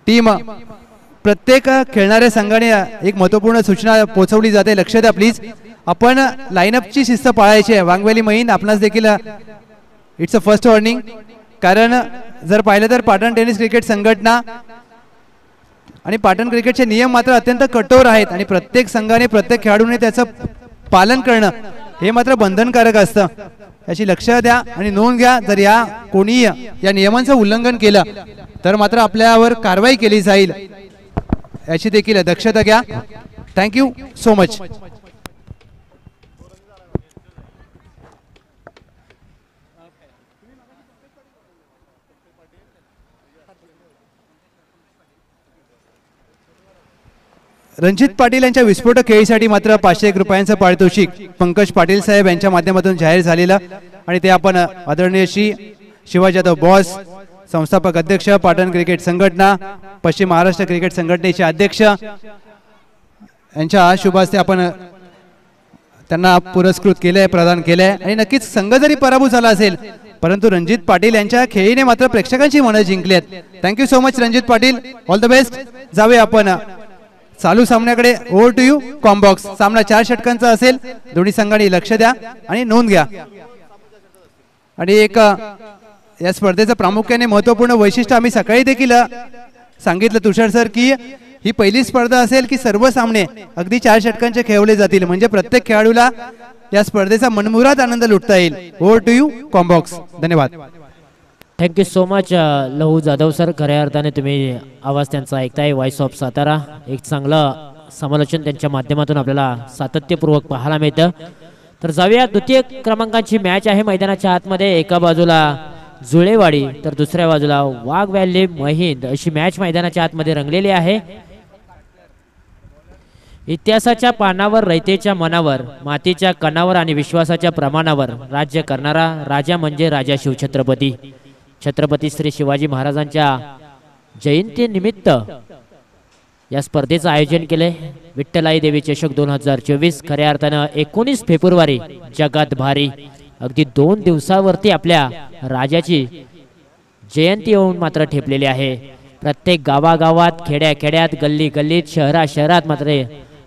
Team प्रत्येक खेळणाऱ्या संघाने एक महत्त्वपूर्ण सूचना पोहोचवली जाते, लक्ष द्या प्लीज. आपण लाईनअपची शिस्त पाळायची आहे. वांगवेली महिन आपणास देखील इट्स अ फर्स्ट वॉर्निंग. कारण जर पाहिलं तर पाटण टेनिस क्रिकेट संघटना आणि पाटण क्रिकेटचे नियम मात्र अत्यंत कठोर आहेत आणि प्रत्येक संघाने प्रत्येक खेळाडूने त्याचं पालन करणं हे मात्र बंधनकारक असतं. याची लक्ष द्या आणि नोंद घ्या. जर या कोणी या नियमांचं उल्लंघन केलं तर मात्र आपल्यावर कारवाई केली जाईल, याची देखील दक्षता घ्या. Thank you so much. Ranjit Patil यांच्या विस्फोटक खेळीसाठी मात्र 501 रुपयांचं पारितोषिक पंकज पाटील साहेब यांच्या माध्यमातून जाहीर झालेलं आणि ते आपण आदरणीय श्री शिवाजी यादव बॉस, संस्थापक अध्यक्ष पाटण क्रिकेट संघटना, पश्चिम महाराष्ट्र क्रिकेट संघटनेचे अध्यक्ष यांच्या शुभ हस्ते आपण त्यांना पुरस्कृत केले, प्रदान केले. आणि नक्कीच संघ जरी पराभूत झाला असेल परंतु रणजित पाटील यांच्या खेळीने मात्र प्रेक्षकांची मनं जिंकली आहेत. Thank you so much Ranjit Patil, all the best. जाऊया आपण चालू सामन्याकडे. Over to you combox. सामना 4 षटकांचा असेल. दोन्ही संघांनी लक्ष द्या आणि नोंद घ्या. आणि एक या स्पर्धेचं प्रामुख्याने महत्त्वपूर्ण वैशिष्ट्य आम्ही सकाळी देखील सांगितलं तुषार सर की ही पहिली स्पर्धा असेल की सर्व सामने अगदी 4 षटकांचे खेळवले जातील, म्हणजे प्रत्येक खेळाडूला या स्पर्धेचा मनमुराद आनंद लुटता येईल. Over to you combox. धन्यवाद. Thank you so much Lahu Jadhav sir. खऱ्या अर्थाने तुम्ही आवाज त्यांचा ऐकताय. Voice of Satara. एक चांगलं समालोचन त्यांच्या माध्यमातून आपल्याला सातत्यपूर्वक पाहायला मिळतं. तर जाऊया द्वितीय क्रमांकाची मॅच आहे मैदानाच्या आतमध्ये. एका बाजूला जुळेवाडी तर दुसऱ्या बाजूला वाघ व्हॅली महिंद अशी मॅच मैदानाच्या आतमध्ये रंगलेली आहे. इतिहासाच्या पानावर, रयतेच्या मनावर, मातीच्या कणावर आणि विश्वासाच्या प्रमाणावर राज्य करणारा राजा म्हणजे राजा शिवछत्रपती. छत्रपती श्री शिवाजी महाराजांच्या जयंतीनिमित्त या स्पर्धेचं आयोजन केले. विठ्ठलाई देवी चषक 2024. खऱ्या अर्थानं 19 फेब्रुवारी जगात भारी. अगदी 2 दिवसावरती आपल्या राजाची जयंती येऊन मात्र ठेपलेली आहे. प्रत्येक गावागावात, खेड्याखेड्यात, गल्ली गल्लीत, शहरात मात्र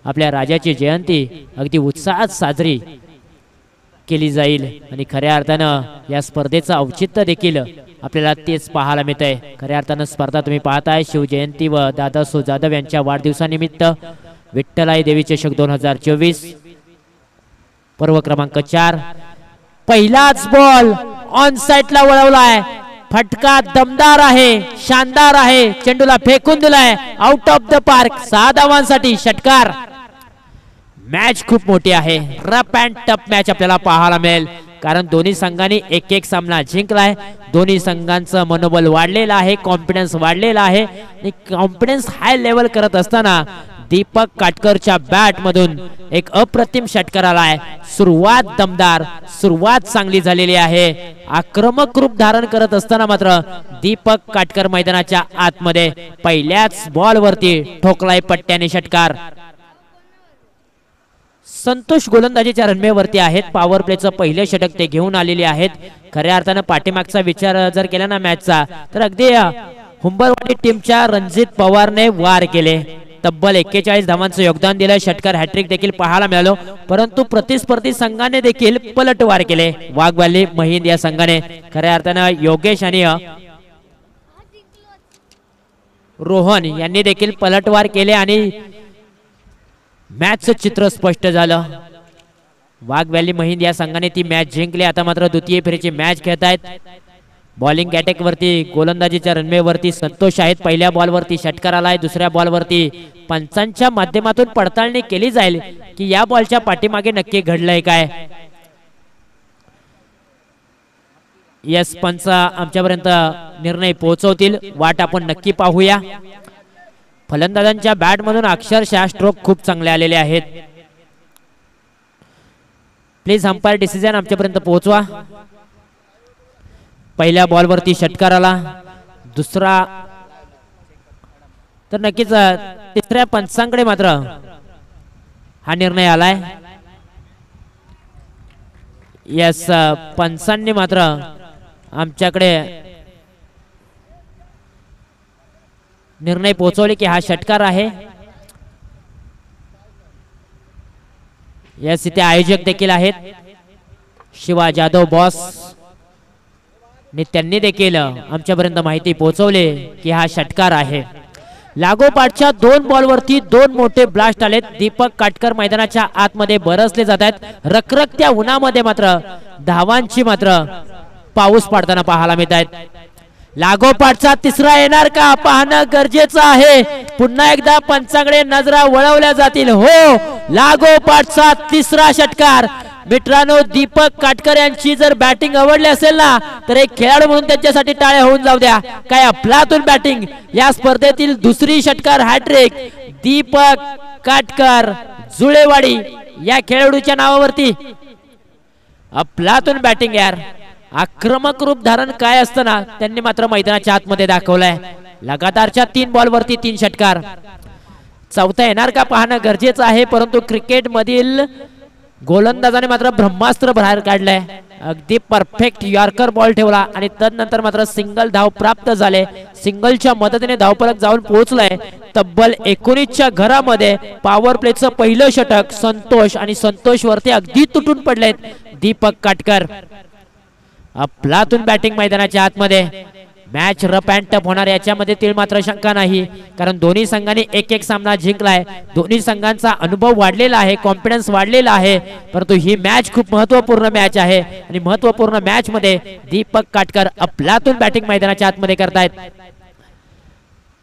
आपल्या राजाची जयंती अगदी उत्साहात साजरी केली जाईल. आणि खऱ्या अर्थानं या स्पर्धेचं औचित्य देखील आपल्याला तेच पाहायला मिळतंय. खऱ्या अर्थानं स्पर्धा तुम्ही पाहताय शिवजयंती व दादासो जाधव यांच्या वाढदिवसानिमित्त विठ्ठलाई देवी चषक 2024 पर्व क्रमांक 4. पहिलाच बॉल ऑन साइडला वळवलाय. फटका दमदार आहे, शानदार आहे. चेंडूला फेकून दिलाय आउट ऑफ द पार्क. 6 धावांसाठी षटकार. मॅच खूप मोठी आहे. रफ अँड टफ मॅच आपल्याला पाहायला मिळेल, कारण दोन्ही संघांनी एक सामना जिंकलाय. दोन्ही संघांचं मनोबल वाढलेलं आहे, कॉन्फिडन्स वाढलेला आहे. आणि कॉन्फिडन्स हाय लेवल करत असताना दीपक काटकरच्या बॅट मधून एक अप्रतिम षटकार आलाय. सुरुवात दमदार, सुरुवात चांगली झालेली आहे. आक्रमक रूप धारण करत असताना मात्र दीपक काटकर मैदानाच्या आतमध्ये पहिल्याच बॉल वरती ठोकलाय पट्ट्याने षटकार. संतोष गोलंदाजीच्या रनवेवरती आहेत. पॉवर प्लेचं पहिले षटक ते घेऊन आलेले आहेत. खऱ्या अर्थानं पाठीमागचा विचार जर केला ना मॅचचा, तर अगदी हुंबरवाडी टीमच्या रणजित पवारने वार केले. तब्बल 41 धावांचं योगदान दिलं. षटकार हॅट्रिक देखील पाहायला मिळालो, परंतु प्रतिस्पर्धी संघाने देखील पलटवार केले. वाघ व्हॅली महिंद या संघाने खऱ्या अर्थानं योगेश आणि रोहन यांनी देखील पलटवार केले आणि मॅचचं चित्र स्पष्ट झालं. वाघ व्हॅली महिंद या संघाने ती मॅच जिंकली. आता मात्र द्वितीय फेरीची मॅच खेळतायत. बॉलिंग अटॅक वरती गोलंदाजीच्या रनवेवरती संतोष आहेत. पहिल्या बॉल वरती षटकार आलाय. दुसऱ्या बॉल वरती पंचांच्या माध्यमातून पडताळणी केली जाईल की या बॉलच्या पाठीमागे नक्की घडलंय काय. यस, पंच आमच्यापर्यंत निर्णय पोहोचवतील, वाट आपण नक्की पाहूया. फलंदाजांच्या बॅट मधून अक्षरशः स्ट्रोक खूप चांगले आलेले आहेत. प्लीज अंपायर डिसिजन आमच्यापर्यंत पोहोचवा. पहिल्या बॉल वरती षटकार आला. दुसरा तर नक्कीच तिसऱ्या पंचांकडे मात्र हा निर्णय आलाय. यस, पंचांनी मात्र आमच्याकडे निर्णय पोहोचवले की हा षटकार आहे. यास इथे आयोजक देखील आहेत शिवा जाधव बॉस आणि त्यांनी देखील आमच्यापर्यंत माहिती पोहोचवले की हा षटकार आहे. लागोपाठच्या 2 बॉलवरती 2 मोठे ब्लास्ट आलेत. दीपक काटकर मैदानाच्या आतमध्ये बरसले जात आहेत. रखरखत्या उन्हामध्ये मात्र धावांची मात्र पाऊस पडताना पाहायला मिळत आहेत. लागोपाठचा तिसरा येणार का पाहणं गरजेचं आहे. पुन्हा एकदा पंचांकडे नजरा वळवल्या जातील. हो, लागोपाठचा तिसरा षटकार. मित्रांनो, दीपक काटकर यांची जर बॅटिंग आवडली असेल ना तर एक खेळाडू म्हणून त्यांच्यासाठी टाळ्या होऊन जाऊ द्या. काय अफलातून बॅटिंग. या स्पर्धेतील दुसरी षटकार हॅट्रिक दीपक काटकर जुळेवाडी या खेळाडूच्या नावावरती. अफलातून बॅटिंग यार. आक्रमक रूप धारण काय असतं ना त्यांनी मात्र मैदानाच्या आतमध्ये दाखवलंय. लगातारच्या 3 बॉलवरती 3 षटकार. चौथा येणार का पाहणं गरजेचं आहे. परंतु क्रिकेट मधील गोलंदाजाने मात्र ब्रह्मास्त्र बाहेर काढलंय. अगदी परफेक्ट यॉर्कर बॉल ठेवला आणि तदनंतर मात्र सिंगल धाव प्राप्त झाले. सिंगलच्या मदतीने धावफलक जाऊन पोहोचलाय. तब्बल 19च्या घरामध्ये पॉवर प्लेचं पहिलं षटक संतोष आणि संतोष वरती अगदी तुटून पडलेत दीपक काटकर. अफलातून बॅटिंग मैदानाच्या आतमध्ये. मॅच रफ अँड टफ होणार याच्यामध्ये तील मात्र शंका नाही, कारण दोन्ही संघांनी एक एक सामना जिंकलाय. दोन्ही संघांचा अनुभव वाढलेला आहे, कॉन्फिडन्स वाढलेला आहे. परंतु ही मॅच खूप महत्त्वपूर्ण मॅच आहे आणि महत्त्वपूर्ण मॅच मध्ये दीपक काटकर अफलातून बॅटिंग मैदानाच्या आतमध्ये करतायत.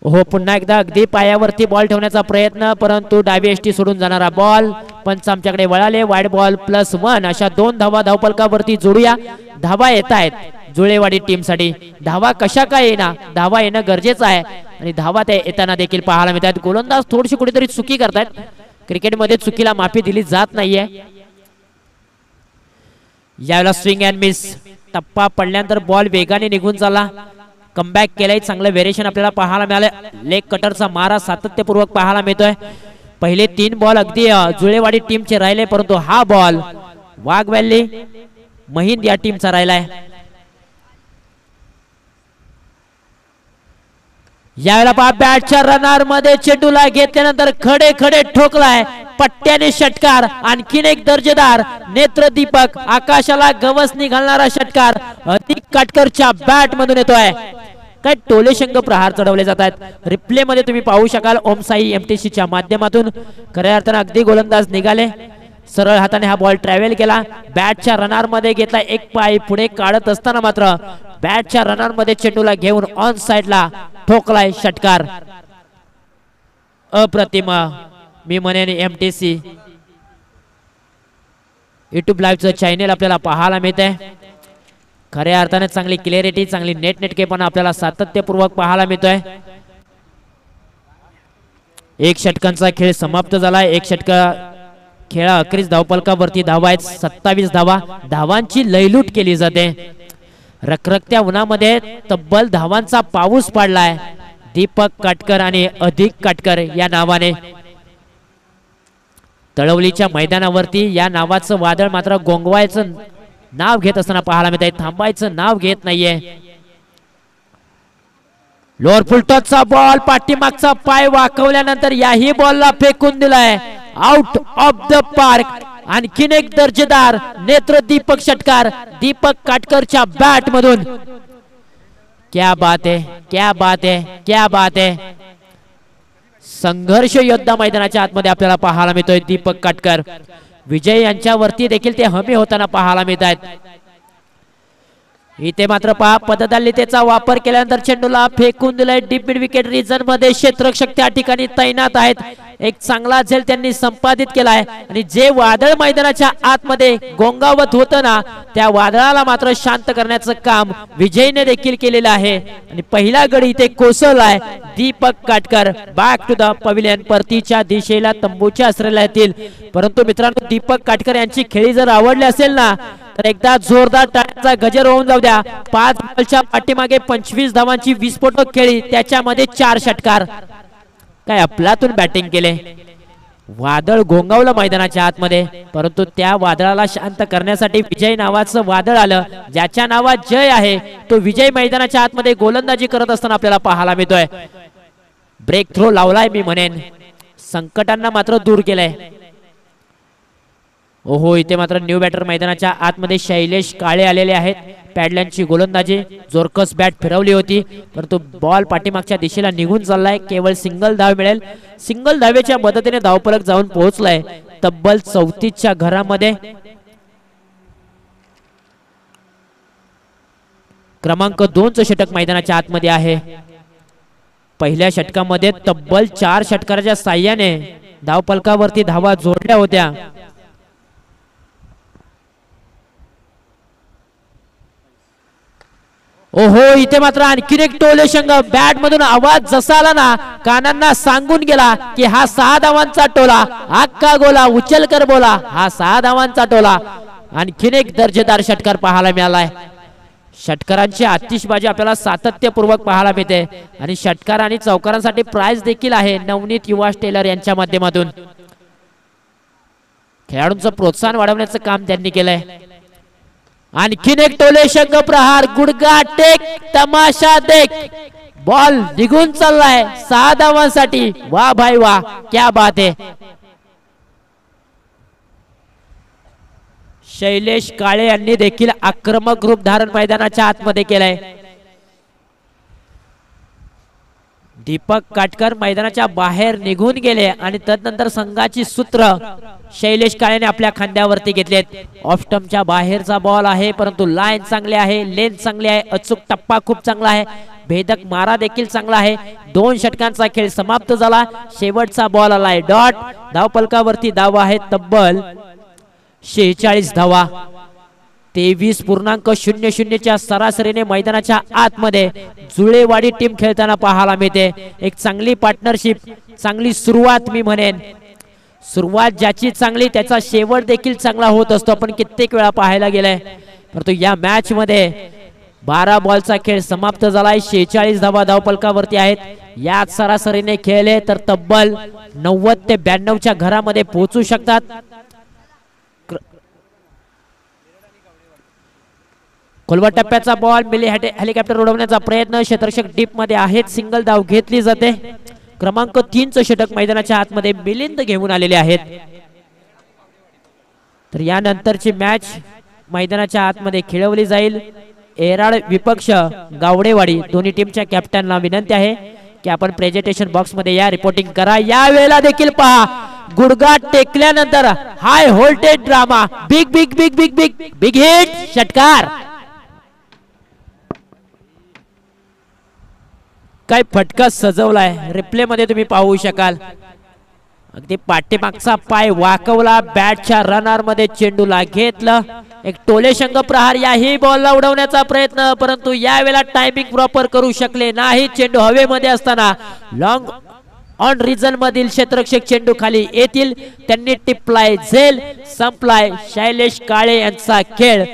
हो, पुन्हा एकदा अगदी पायावरती बॉल ठेवण्याचा प्रयत्न, परंतु डावी एष्टी सोडून जाणारा बॉल. पंच आमच्याकडे वळाले. वाईड बॉल +1 अशा 2 धावा धावफलकावरती जोडूया. धावा येत आहेत जुळेवाडी टीम साठी. धावा कशा काय येणार, धावा येणं गरजेचं आहे आणि धावा ते येताना देखील पाहायला मिळतात. गोलंदाज थोडीशी कुठेतरी चुकी करतायत. क्रिकेटमध्ये चुकीला माफी दिली जात नाहीये. यावेळेला स्विंग अँड मिस. टप्पा पडल्यानंतर बॉल वेगाने निघून चालला. कमबॅक केलंय. चांगलं व्हेरिएशन आपल्याला पाहायला मिळालं. लेग कटरचा मारा सातत्यपूर्वक पाहायला मिळतोय. पहिले 3 बॉल अगदी जुळेवाडी टीमचे राहिले, परंतु हा बॉल वाघ व्हॅली महिंद या टीमचा राहिलाय. यावेळेला पहा बॅटच्या रनर मध्ये चेंडूला घेतल्यानंतर खडे खडे ठोकलाय. पट्ट्याने षटकार. आणखीन एक दर्जेदार नेत्र दीपक आकाशाला गवसणी घालणारा षटकार अधिक काटकरच्या बॅट मधून येतोय. काय टोलेशंग प्रहार चढवले जातात. रिप्ले मध्ये तुम्ही पाहू शकाल ओम साई MTC च्या माध्यमातून. खऱ्या अर्थाने अगदी गोलंदाज निघाले. सरळ हाताने हा बॉल ट्रॅव्हल केला. बॅटच्या रनर मध्ये घेतला. एक पाय पुढे काढत असताना मात्र बॅटच्या रनर मध्ये चेंडूला घेऊन ऑन साइडला ठोकलाय षटकार. अप्रतिम. मी म्हणेन MTC YouTube लाईव्हचं चॅनेल आपल्याला पाहायला मिळतंय. खऱ्या अर्थाने चांगली क्लिअरिटी, चांगली नेटकेपणा आपल्याला सातत्यपूर्वक पाहायला मिळतोय. एक षटकांचा खेळ समाप्त झाला. एक षटका खेळा अखेरीस धावफलकावरती धावा आहेत 27 धावा. धावांची लयलूट केली जाते. रखरखत्या उन्हामध्ये तब्बल धावांचा पाऊस पडलाय दीपक काटकर आणि अधिक काटकर या नावाने. तळवलीच्या मैदानावरती या नावाचं वादळ मात्र गोंगवायचं नाव घेत असताना पाहायला मिळत आहे. थांबायचं नाव घेत नाहीये. लोअर फुल टॉसचा बॉल पाठीमागचा पाय वाकवल्यानंतर याही बॉलला फेकून दिलाय आउट ऑफ द पार्क. आणखीन एक दर्जेदार नेत्र दीपक षटकार दीपक काटकरच्या बॅट मधून. क्या बात है, क्या बात है, क्या बात है. संघर्ष योद्धा मैदानाच्या आतमध्ये आपल्याला पाहायला मिळतोय दीपक काटकर. विजय यांच्यावरती देखील ते हमी होताना पाहायला मिळत आहेत. इथे मात्र पहा पददलितेचा वापर केल्यानंतर चेंडूला फेकून दिलाय डीप मिड विकेट रिजन मध्ये. क्षेत्ररक्षक त्या ठिकाणी तैनात आहेत. एक चांगला झेल त्यांनी संपादित केलाय आणि जे वादळ मैदानाच्या आतमध्ये गोंगावत होतं ना त्या वादळाला मात्र शांत करण्याचं काम विजयने देखील केलेलं आहे. आणि पहिला गडी इथे कोसळलाय Deepak Katkar. Back to the pavilion. परतीच्या दिशेला तंबूच्या आश्रयाला येतील. परंतु मित्रांनो, दीपक काटकर यांची खेळी जर आवडली असेल ना तर एकदा जोरदार टाळ्यांचा गजर होऊन जाऊ द्या. 5 बॉलच्या पाठीमागे 25 धावांची विस्फोटक खेळी, त्याच्यामध्ये 4 षटकार. काय अफलातून बॅटिंग केले. वादळ गोंगावलं मैदानाच्या आतमध्ये, परंतु त्या वादळाला शांत करण्यासाठी विजय नावाचं वादळ आलं. ज्याच्या नावात जय आहे तो विजय मैदानाच्या आतमध्ये गोलंदाजी करत असताना आपल्याला पाहायला मिळतोय. ब्रेक थ्रो लावलाय मी म्हणेन, संकटांना मात्र दूर केलंय. ओहो, इथे मात्र न्यू बॅटर मैदानाच्या आतमध्ये शैलेश काळे आलेले आहेत. पॅडलॅनची गोलंदाजी, जोरकस बॅट फिरवली होती परंतु बॉल पाठीमागच्या दिशेला निघून चाललाय. केवळ सिंगल धाव मिळेल. सिंगल धावेच्या मदतीने धावफलक जाऊन पोहोचलाय तब्बल 34च्या घरामध्ये. क्रमांक 2चं षटक मैदानाच्या आतमध्ये आहे. पहिल्या षटकामध्ये तब्बल 4 षटकाराच्या साह्याने धावफलकावरती धावा जोडल्या होत्या. ओहो, इथे मात्र आणखीन एक टोले शंग. बॅट मधून आवाज जसा आला ना, कानांना सांगून गेला की हा 6 धावांचा टोला. अक्का गोला उचलकर बोला, हा 6 धावांचा टोला. आणखीन एक दर्जेदार षटकार पाहायला मिळालाय. षटकारांची आतिषबाजी आपल्याला सातत्यपूर्वक पाहायला मिळते आणि षटकार आणि चौकारांसाठी प्राइज देखील आहे नवनीत युवा टेलर यांच्या माध्यमातून. खेळाडूंचं प्रोत्साहन वाढवण्याचं काम त्यांनी केलंय. आणखीन एक टोले शंख प्रहार, गुडगा टेक, तमाशा देख. बॉल निघून चाललाय 6 धावांसाठी. वा भाई वा, क्या बात है. शैलेश काळे यांनी देखील आक्रमक रूप धारण मैदानाच्या आतमध्ये केलंय. दीपक काटकर मैदानाच्या बाहेर निघून गेले आणि तदनंतर संघाची सूत्र शैलेश काळेने आपल्या खांद्यावरती घेतलेत. ऑफ स्टंपच्या बाहेरचा बॉल आहे परंतु लाईन चांगली आहे, लेंथ चांगली आहे, अचूक टप्पा खूप चांगला आहे, भेदक मारा देखील चांगला आहे. 2 षटकांचा खेळ समाप्त झाला. शेवटचा बॉल आलाय डॉट. धावफलकावरती धावा आहेत तब्बल 46 धावा. 23.00च्या सरासरीने मैदानाच्या आतमध्ये जुळेवाडी टीम खेळताना पाहायला मिळते. एक चांगली पार्टनरशिप, चांगली सुरुवात मी म्हणेन. सुरुवात ज्याची चांगली त्याचा शेवट देखील चांगला होत असतो. आपण कित्येक वेळा पाहायला गेलाय. परंतु या मॅच मध्ये 12 बॉलचा खेळ समाप्त झालाय. 46 धावा धावफलकावरती आहेत. याच सरासरीने खेळले तर तब्बल 90 ते 92च्या घरामध्ये पोहोचू शकतात. खोलवा टप्प्याचा बॉल, मिली हेलिकॉप्टर उडवण्याचा प्रयत्न, क्षेत्ररक्षक डीप मध्ये आहेत. सिंगल धाव घेतली जाते. क्रमांक 3चं षटक मैदानाच्या आतमध्ये मिलिंद घेऊन आलेले आहेत. तर यानंतरची मॅच मैदानाच्या आतमध्ये खेळवली जाईल. एराड विपक्ष गावडेवाडी दोन्ही टीमच्या कॅप्टनला विनंती आहे की आपण प्रेझेंटेशन बॉक्स मध्ये या, रिपोर्टिंग करा. या वेळेला देखील पहा, गुडघा टेकल्यानंतर high voltage drama, big big big big big big hit षटकार. काय फटका सजवलाय, रिप्ले मध्ये तुम्ही पाहू शकाल. अगदी पाठीमागचा पाय वाकवला, बॅटच्या रनर मध्ये चेंडूला घेतलं. एक टोले शंख प्रहार, याही बॉलला उडवण्याचा प्रयत्न परंतु यावेळेला टायमिंग प्रॉपर करू शकले नाही. चेंडू हवेमध्ये असताना लॉंग ऑन रिजन मधील क्षेत्ररक्षक चेंडू खाली येतील. त्यांनी टिपलाय, झेल संपलाय. शैलेश काळे यांचा खेळ.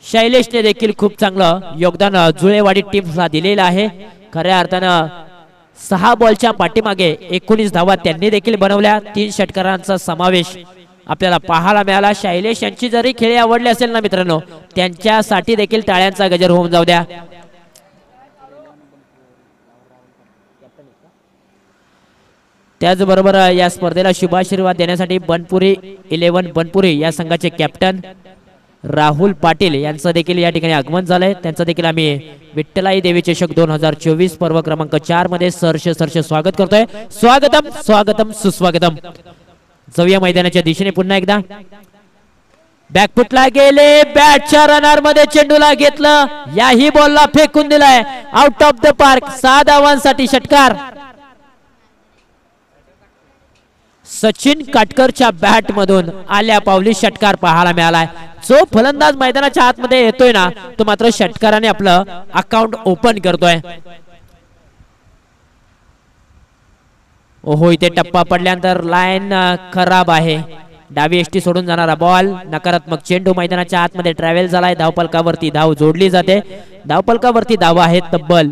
शैलेशने देखील खूप चांगलं योगदान जुळेवाडी टीमला दिलेलं आहे. खऱ्या अर्थानं 6 बॉलच्या पाठीमागे 19 धावा त्यांनी देखील बनवल्या. 3 षटकारांचा समावेश आपल्याला पाहायला मिळाला. शैलेश यांची जरी खेळी आवडली असेल ना मित्रांनो, त्यांच्यासाठी देखील टाळ्यांचा गजर होऊन जाऊ द्या. त्याचबरोबर या स्पर्धेला शुभाशीर्वाद देण्यासाठी बनपुरी 11 बनपुरी या संघाचे कॅप्टन राहुल पाटील यांचं देखील या ठिकाणी आगमन झालंय. त्यांचं देखील आम्ही विठ्ठलाई देवी चषक 2024 पर्व क्रमांक 4 मध्ये सरश स्वागत करतोय. स्वागतम स्वागतम सुस्वागतम. जाऊया मैदानाच्या दिशेने पुन्हा एकदा. बॅकफुटला गेले, बॅटच्या रनर मध्ये चेंडूला घेतलं. याही बॉलला फेकून दिलाय आउट ऑफ द पार्क. 6 धावांसाठी षटकार. सचिन काटकरच्या बॅट मधून आल्या पावली षटकार पाहायला मिळालाय. जो फलंदाज मैदानाच्या आतमध्ये येतोय ना, तो मात्र षटकाराने आपलं अकाउंट ओपन करतोय. ओहो, इथे टप्पा पडल्यानंतर लाईन खराब आहे. डावी एष्टी सोडून जाणारा बॉल, नकारात्मक चेंडू मैदानाच्या आतमध्ये ट्रॅव्हल झालाय. धावफलकावरती धाव जोडली जाते. धावफलकावरती धावा आहेत तब्बल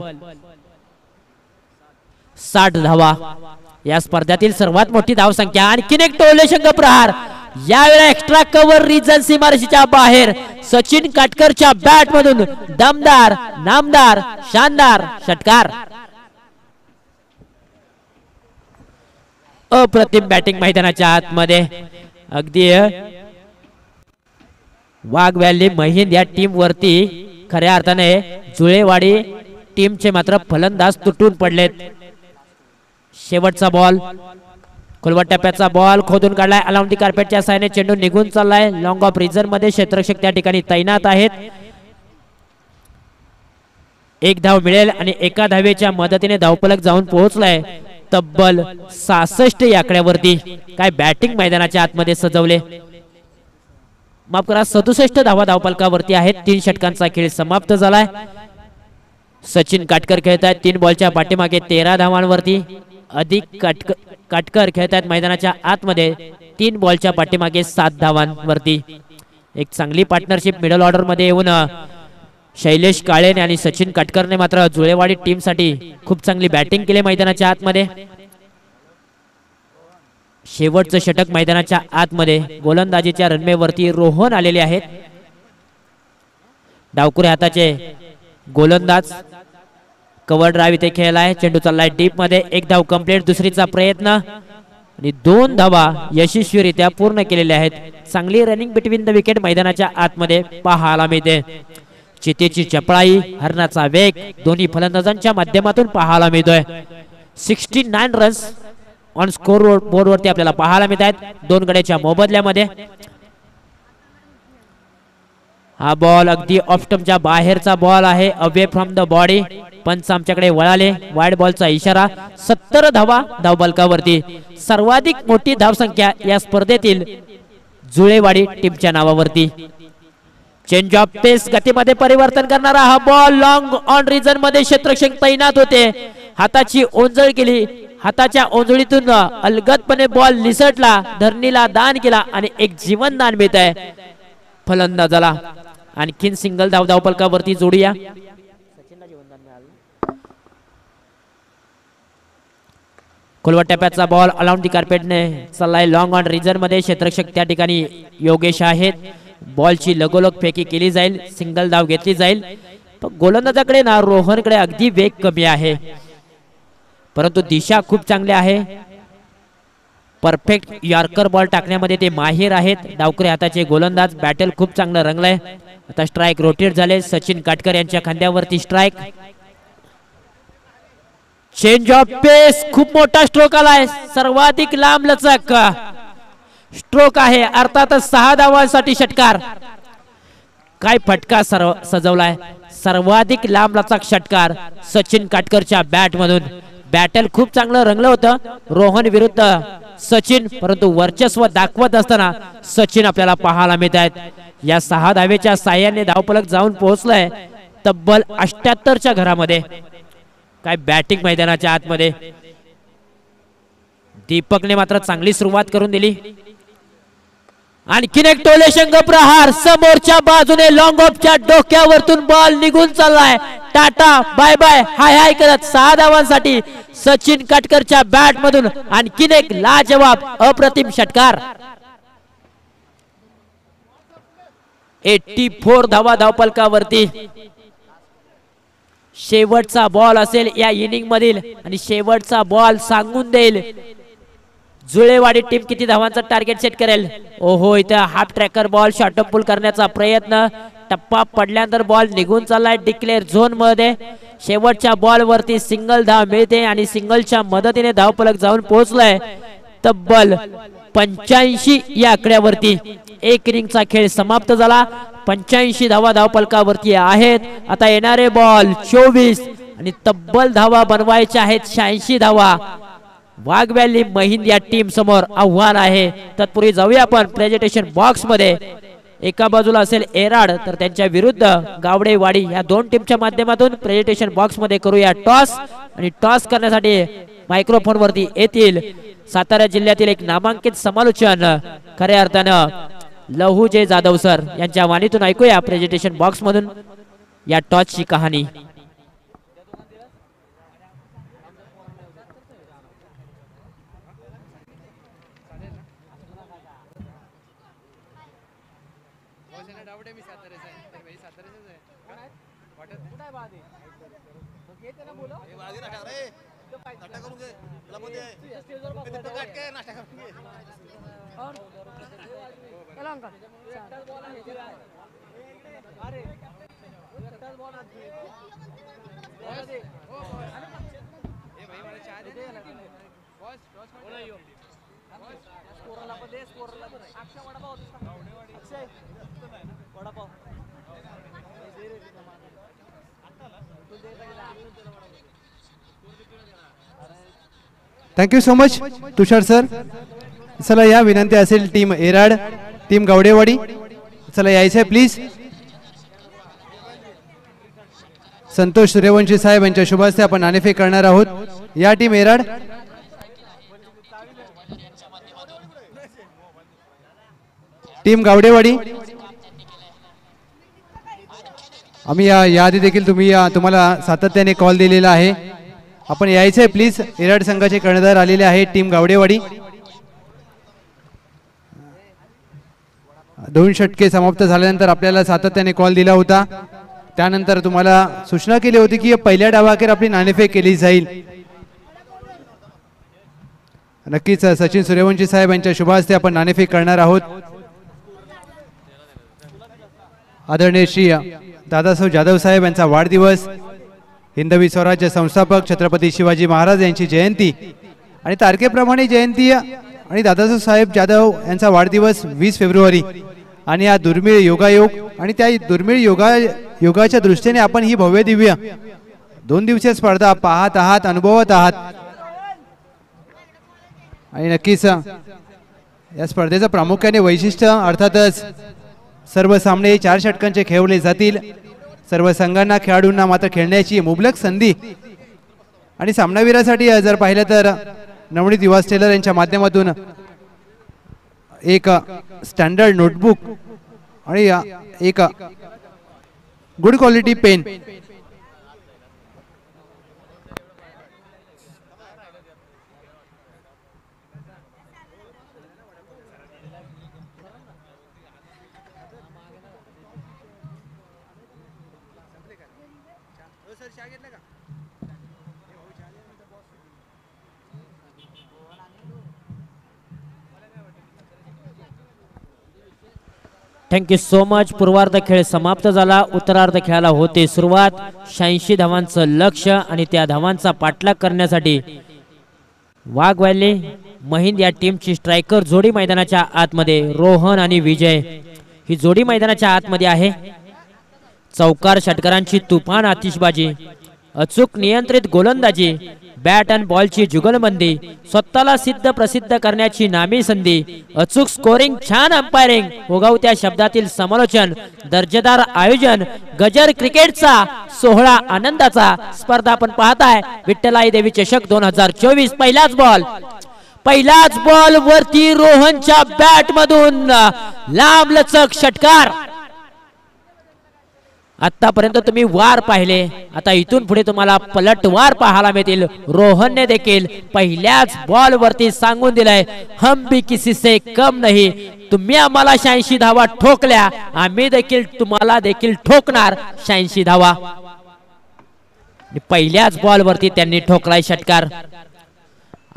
60 धावा. या स्पर्धेतील सर्वात मोठी धावसंख्या. आणखीन एक टोले शंख प्रहार. यावेळेला एक्स्ट्रा कव्हर रिजन सीमारेषेच्या बाहेर सचिन काटकरच्या बॅट मधून दमदार नामदार शानदार षटकार. अप्रतिम बॅटिंग मैदानाच्या आतमध्ये. अगदी वाघ व्हॅली महिंद या टीम वरती खऱ्या अर्थाने जुळेवाडी टीमचे मात्र फलंदाज तुटून पडलेत. शेवटचा बॉल खोलवट टप्प्याचा बॉल खोदून काढलाय. अलाउंड दी कार्पेटच्या साहाय्याने चेंडू निघून चाललाय. लॉंग ऑफ रिझर्व मध्ये क्षेत्ररक्षक त्या ठिकाणी तैनात आहेत. एक धाव मिळेल आणि एका धावेच्या मदतीने धावफलक जाऊन पोहोचलाय तब्बल 66 या आकड्यावरती. काय बॅटिंग मैदानाच्या आतमध्ये सजवले. माफ करा 67 धावा धावफलकावरती आहेत. 3 षटकांचा खेळ समाप्त झालाय. सचिन काटकर खेळत आहेत 3 बॉलच्या पाठीमागे 13 धावांवरती. अधिक काटकर खेळत आहेत मैदानाच्या आतमध्ये 3 बॉलच्या पाठीमागे 7 धावांवरती. एक चांगली पार्टनरशिप मिडल ऑर्डर मध्ये येऊन शैलेश काळेने आणि सचिन काटकरने मात्र जुळेवाडी टीम साठी खूप चांगली बॅटिंग केली मैदानाच्या आतमध्ये. शेवटचं षटक मैदानाच्या आतमध्ये. गोलंदाजीच्या रनवेवरती रोहन आलेले आहेत. डावकुरे हाताचे गोलंदाज कव्हर ड्राइव्ह इथे खेळलाय. चेंडू चाललाय डीप मध्ये. 1 धाव कंप्लीट. दुसरीचा प्रयत्न आणि 2 धावा यशस्वीरित्या पूर्ण केलेल्या आहेत. चांगली रनिंग बिटवीन द विकेट मैदानाच्या आतमध्ये पाहायला मिळते. चितेची चपळाई हरणाचा वेग दोन्ही फलंदाजांच्या माध्यमातून पाहायला मिळतोय. 69 रन्स ऑन स्कोर बोर्ड वरती आपल्याला पाहायला मिळत आहेत 2 गड्याच्या मोबदल्यामध्ये. हा बॉल अगदी ऑफ स्टंपच्या बाहेरचा बॉल आहे. Away from the body. पंच आमच्याकडे वळाले. वाईड बॉलचा इशारा. 70 धावा धावफलकावरती. सर्वाधिक मोठी धावसंख्या या स्पर्धेतील जुळेवाडी टीमच्या नावावरती. चेंज ऑफ पेस गतीमध्ये परिवर्तन करणारा हा बॉल लॉंग ऑन रिजन मध्ये क्षेत्ररक्षक तैनात होते. हाताची ओंजळ केली. हाताच्या ओंजळीतून अलगदपणे बॉल निसटला. धरणीला दान केला आणि एक जीवन दान मिळत आहे फलंदाजाला. आणखीन सिंगल धाव धावफलकावरती जोडूया. खोलवट टप्प्याचा बॉल अलाउंड दी कार्पेटने चाललाय लॉंग ऑन रिजन मध्ये. क्षेत्ररक्षक त्या ठिकाणी योगेश आहेत. बॉलची लगोलग फेकी केली जाईल. सिंगल धाव घेतली जाईल. पण गोलंदाजाकडे ना रोहनकडे अगदी वेग कमी आहे परंतु दिशा खूप चांगली आहे. परफेक्ट यॉर्कर बॉल टाकण्यामध्ये ते माहिर आहेत. डावकरे हाताचे गोलंदाज. बॅटल खूप चांगलं रंगलंय. आता स्ट्राइक रोटेट झाले. सचिन काटकर यांच्या खांद्यावरती स्ट्राइक. चेंज ऑफ पेस. खूप मोठा स्ट्रोक आलाय. सर्वाधिक लांब लचक स्ट्रोक आहे. अर्थातच 6 धावांसाठी षटकार. काय फटका सजवलाय. सर्वाधिक लांब लचक षटकार सचिन काटकरच्या बॅट मधून. बॅटल खूप चांगलं रंगलं होतं रोहन विरुद्ध सचिन परंतु वर्चस्व दाखवत असताना सचिन आपल्याला पाहायला मिळत आहेत. या 6 धावेच्या साह्याने धावफलक जाऊन पोहोचलाय तब्बल 78च्या घरामध्ये. काय बॅटिंग मैदानाच्या आतमध्ये. दीपकने मात्र चांगली सुरुवात करून दिली. आणखीन एक टोलेशंग प्रहार. समोरच्या बाजूने लॉंग ऑफच्या डोक्यावरतून बॉल निघून चाललाय. टाटा बाय बाय हाय हाय करत 6 धावांसाठी सचिन काटकरच्या बॅट मधून आणखीन एक लाजवाब अप्रतिम षटकार. 84 धावा धावफलकावरती. शेवटचा बॉल असेल या इनिंग मधील आणि शेवटचा बॉल सांगून देईल जुळेवाडी टीम किती धावांचा टार्गेट सेट करेल. ओहो इथं half tracker ball short up pull करण्याचा प्रयत्न. टप्पा पडल्यानंतर बॉल निघून चाललाय डिक्लेअर झोन मध्ये. शेवटच्या बॉल वरती सिंगल धाव मिळते आणि सिंगलच्या मदतीने धावफलक जाऊन पोहोचलाय तब्बल 85 या आकड्यावरती. एक इनिंगचा खेळ समाप्त झाला. 85 धावा धावफलकावरती आहेत. आता येणारे बॉल 24 आणि तब्बल धावा बनवायच्या आहेत 86 धावा. वाघ व्हॅली महिंद या टीम समोर आव्हान आहे. तत्पूर्वी जाऊया आपण प्रेझेंटेशन बॉक्स मध्ये. एका बाजूला असेल एराड तर त्यांच्या विरुद्ध गावडेवाडी या 2 टीमच्या माध्यमातून प्रेझेंटेशन बॉक्स मध्ये करूया टॉस. आणि टॉस करण्यासाठी मायक्रोफोन वरती येतील सातारा जिल्ह्यातील एक नामांकित समालोचन खऱ्या अर्थानं लहूजे जाधव सर यांच्या वाणीतून ऐकूया प्रेझेंटेशन बॉक्स मधून या टॉसची कहाणी. थँक्यू सो मच तुषार सर. चला या विनंती असेल टीम एराड, टीम गावडेवाडी, चला यायचं आहे प्लीज. संतोष सूर्यवंशी साहेब यांच्या शुभ हस्ते आपण नाणेफेक करणार आहोत. या टीम एराड. टीम गावडेवाडी, आम्ही याआधी देखील तुम्हाला सातत्याने कॉल दिलेला आहे. आपण यायचं आहे प्लीज. एराड संघाचे कर्णधार आलेले आहे टीम गावडेवाडी. 2 षटके समाप्त झाल्यानंतर आपल्याला सातत्याने कॉल दिला होता. त्यानंतर तुम्हाला सूचना केली होती की पहिल्या डावाखेर आपली नाणेफेक केली जाईल. नक्कीच सचिन सूर्यवंशी साहेब यांच्या शुभ हस्ते आपण नाणेफेक करणार आहोत. आदरणीय श्री दादासाहेब जाधव साहेब यांचा वाढदिवस, हिंदवी स्वराज्य संस्थापक छत्रपती शिवाजी महाराज यांची जयंती आणि तारखेप्रमाणे जयंती आणि दादासाहेब जाधव यांचा वाढदिवस 20 फेब्रुवारी आणि या दुर्मिळ योगायोग आणि त्या दुर्मिळ योगाच्या दृष्टीने आपण ही भव्य दिव्य 2 दिवसीय स्पर्धा पाहत आहात, अनुभवत आहात. आणि नक्कीच या स्पर्धेचं प्रामुख्याने वैशिष्ट्य अर्थातच सर्व सामने 4 षटकांचे खेळवले जातील. सर्व संघांना खेळाडूंना मात्र खेळण्याची मुबलक संधी आणि सामनावीरासाठी जर पाहिलं तर नवनीत युवा टेलर यांच्या माध्यमातून एक स्टँडर्ड नोटबुक आणि एक good quality pen. Thank you so much. पूर्वार्ध खेळ समाप्त झाला. उत्तरार्ध खेळाला होते सुरुवात. 86 धावांचं लक्ष्य आणि त्या धावांचा पाठलाग करण्यासाठी वाघवाले महिंद या टीमची स्ट्रायकर जोडी मैदानाच्या आतमध्ये. रोहन आणि विजय ही जोडी मैदानाच्या आतमध्ये आहे. चौकार षटकारांची तुफान आतिषबाजी, अचूक नियंत्रित गोलंदाजी, बॅट अँड बॉलची जुगलबंदी, स्वतःला प्रसिद्ध करण्याची नामी संधी, अचूक स्कोरिंग, छान अंपायरिंग, ओघवत्या शब्दातील समालोचन, दर्जेदार आयोजन, गजर क्रिकेटचा सोहळा आनंदाचा. स्पर्धा आपण पाहताय विठ्ठलाई देवी चषक 2024. पहिलाच बॉल वरती रोहनच्या बॅट मधून लांब लचक षटकार. आतापर्यंत तुम्ही वार पाहिले, आता इथून पुढे तुम्हाला पलटवार पाहायला मिळतील. रोहनने देखील पहिल्याच बॉल वरती सांगून दिलंय, हम भी किसी से कम नहीं. तुम्ही आम्हाला 86 धावा ठोकल्या, आम्ही देखील तुम्हाला देखील ठोकणार 86 धावा. पहिल्याच बॉल वरती त्यांनी ठोकलाय षटकार.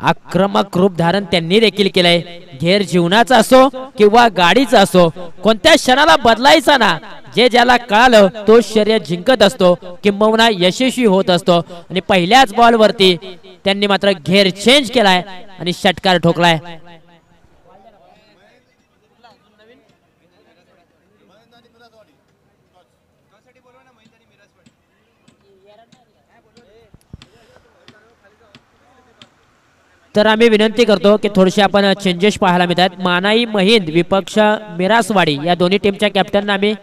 आक्रमक रूप धारण त्यांनी देखील केलंय. घेर जीवनाचा असो किंवा गाडीचा असो, कोणत्या क्षणाला बदलायचा ना. जे ज्याला कळालं तो शर्यत जिंकत असतो किंबहुना यशस्वी होत असतो. आणि पहिल्याच बॉल वरती त्यांनी मात्र घेर चेंज केलाय आणि षटकार ठोकलाय. तर आम्ही विनंती करतो की थोडेसे आपण चेंजेस पाहायला मिळतात. मानाई महिंद विपक्ष मिरासवाडी या दोन्ही टीमच्या कॅप्टनना आम्ही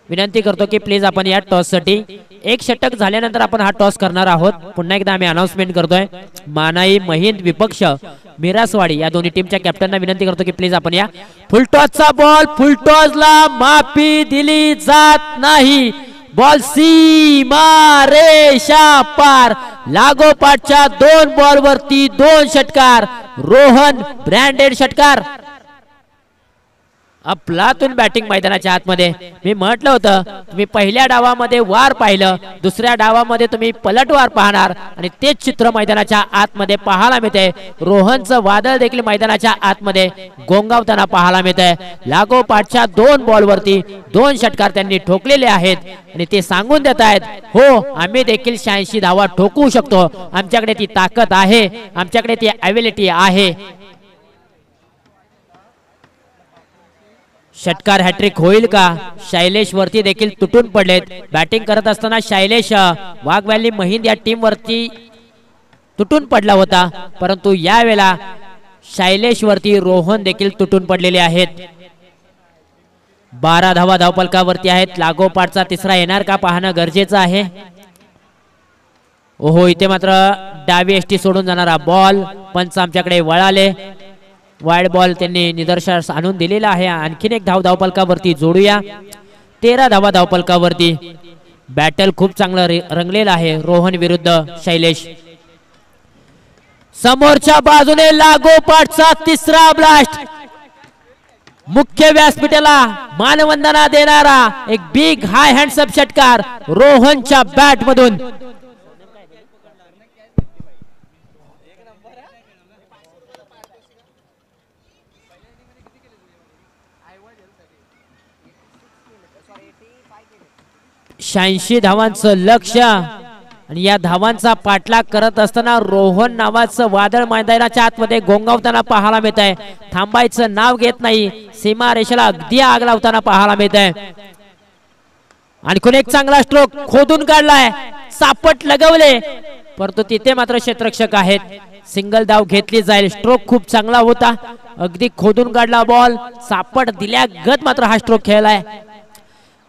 विनंती करतो की प्लीज आपण या टॉस साठी 1 षटक झाल्यानंतर आपण हा टॉस करणार आहोत. पुन्हा एकदा आम्ही अनाउन्समेंट करतोय. मानाई महिंद विपक्ष मिरासवाडी या दोन्ही टीमच्या कॅप्टनना विनंती करतो की प्लीज आपण या. फुलटॉसचा बॉल, फुलटॉसला माफी दिली जात नाही. बॉल सीमा रेषा पार. लागोपाठच्या 2 बॉल वरती 2 षटकार. रोहन ब्रँडेड षटकार अफलातून बॅटिंग मैदानाच्या आतमध्ये. मी म्हटलं होतं तुम्ही पहिल्या डावामध्ये वार पाहिलं, दुसऱ्या डावामध्ये तुम्ही पलटवार पाहणार आणि तेच चित्र मैदानाच्या आतमध्ये पाहायला मिळते. रोहनचं वादळ देखील मैदानाच्या आतमध्ये गोंगावताना पाहायला मिळतंय. लागोपाठच्या 2 बॉलवरती 2 षटकार त्यांनी ठोकलेले आहेत आणि ते सांगून देत आहेत हो आम्ही देखील 86 धावा ठोकू शकतो, आमच्याकडे ती ताकद आहे, आमच्याकडे ती अवेलिटी आहे. षटकार हॅट्रिक होईल का? शैलेश वरती देखील तुटून पडलेत. बॅटिंग करत असताना शैलेश वाघ व्हॅली महिंद या टीम वरती तुटून पडला होता, परंतु यावेळेला शैलेश वरती रोहन देखील तुटून पडलेले आहेत. 12 धावा धावपलकावरती आहेत. लागोपाठचा तिसरा येणार का पाहणं गरजेचं आहे. ओहो इथे मात्र डावी एसटी सोडून जाणारा बॉल. पंच आमच्याकडे वळाले. वाईड बॉल त्यांनी निदर्शनास आणून दिलेला आहे. आणखीन एक धावपलकावरती जोडूया. 13 धावा धावपलकावरती. बॅटल खूप चांगलं रंगलेलं आहे रोहन विरुद्ध शैलेश. समोरच्या बाजूने लागोपाठचा तिसरा ब्लास्ट. मुख्य व्यासपीठाला मानवंदना देणारा एक बिग हाय हँडसअप षटकार रोहनच्या बॅट मधून. शहाऐंशी धावांचं लक्ष आणि या धावांचा पाठलाग करत असताना रोहन नावाचं वादळ मैदानाच्या आतमध्ये गोंगावताना पाहायला मिळत आहे. थांबायचं नाव घेत नाही. सीमा रेषेला अगदी आग लावताना पाहायला मिळत आहे. आणखीन एक चांगला स्ट्रोक खोदून काढलाय. सापट लगवले परंतु तिथे मात्र क्षेत्ररक्षक आहेत. सिंगल धाव घेतली जाईल. स्ट्रोक खूप चांगला होता. अगदी खोदून काढला बॉल. सापट दिल्यागत मात्र हा स्ट्रोक खेळलाय.